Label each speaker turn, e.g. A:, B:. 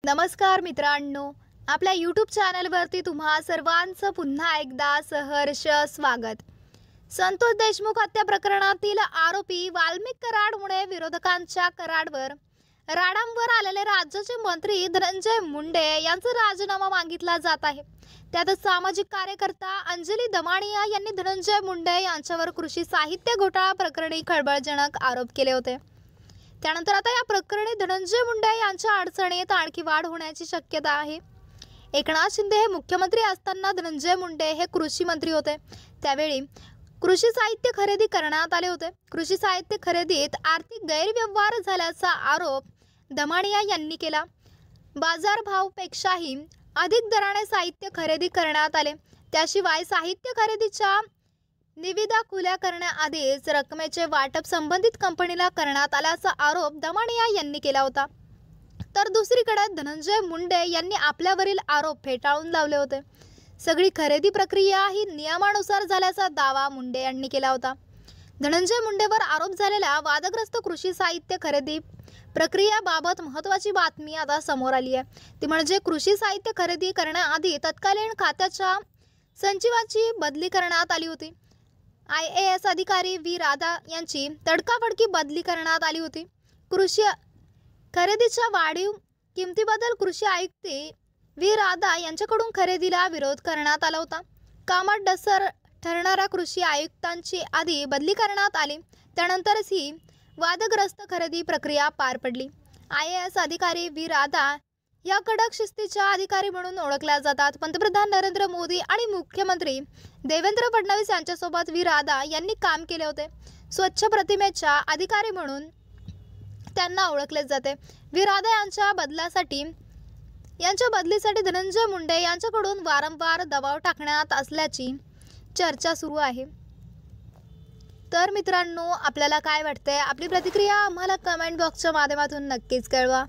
A: नमस्कार मित्रांनो, आपल्या यूट्यूब चॅनलवरती तुम्हा सर्वांचं पुन्हा एकदा सहर्ष स्वागत। संतोष देशमुख हत्या प्रकरणातील आरोपी वाल्मिक कराडमुळे विरोधकांच्या कराडवर राडांवर आलेले राज्याचे मंत्री धनंजय मुंडे यांचा राजीनामा मागितला जात आहे। त्यात सामाजिक कार्यकर्ता अंजली दमानिया यांनी धनंजय मुंडे यांच्यावर कृषी साहित्य घोटाळा प्रकरणी खळबळजनक आरोप केले होते। त्यानंतर आता या प्रकरणी धनंजय मुंडे यांच्या अडचणीत आणखी वाढ होण्याची शक्यता आहे। एकनाथ शिंदे हे मुख्यमंत्री असताना धनंजय मुंडे हे कृषी मंत्री होते। त्यावेळी कृषी साहित्य खरेदी करण्यात आले होते। कृषी साहित्य खरेदीत आर्थिक गैरव्यवहार झाल्याचा आरोप दमानिया यांनी केला। बाजारभावापेक्षाही अधिक दराने साहित्य खरेदी करण्यात आले। त्याशिवाय साहित्य खरेदीच्या निविदा खुल्या करण्याआधीच रकमेचे वाटप संबंधित कंपनीला करण्यात आल्याचा आरोप दमानिया यांनी केला होता। तर दुसरीकडे धनंजय मुंडे यांनी आपल्यावरील आरोप फेटाळून लावले होते। सगळी खरेदी प्रक्रिया ही नियमानुसार झाल्याचा दावा मुंडे यांनी केला होता। धनंजय मुंडेवर आरोप झालेल्या वादग्रस्त कृषी साहित्य खरेदी प्रक्रियेबाबत महत्त्वाची बातमी आता समोर आली आहे। ती म्हणजे कृषी साहित्य खरेदी करण्याआधी तत्कालीन खात्याच्या सचिवाची बदली करण्यात आली होती। IAS अधिकारी व्ही राधा यांची तडकाफडकी बदली करण्यात आली होती। कृषी खरेदीच्या वाढीव किमतीबद्दल कृषी आयुक्त व्ही राधा यांच्याकडून खरेदीला विरोध करण्यात आला होता। कामात डसर ठरणाऱ्या कृषी आयुक्तांची आधी बदली करण्यात आली, त्यानंतरच ही वादग्रस्त खरेदी प्रक्रिया पार पडली। IAS अधिकारी व्ही राधा या कडक शिस्तीच्या अधिकारी म्हणून ओळखल्या जातात। पंतप्रधान नरेंद्र मोदी आणि मुख्यमंत्री देवेंद्र फडणवीस यांच्यासोबत व्ही राधा यांनी काम केले होते। स्वच्छ प्रतिमेच्या अधिकारी म्हणून त्यांना ओळखले जाते। व्ही राधा यांच्या बदलीसाठी धनंजय मुंडे यांच्याकडून वारंवार दबाव टाकण्यात असल्याची चर्चा सुरू आहे। तर मित्रांनो, आपल्याला काय वाटतंय? आपली प्रतिक्रिया आम्हाला कमेंट बॉक्सच्या माध्यमातून नक्कीच कळवा।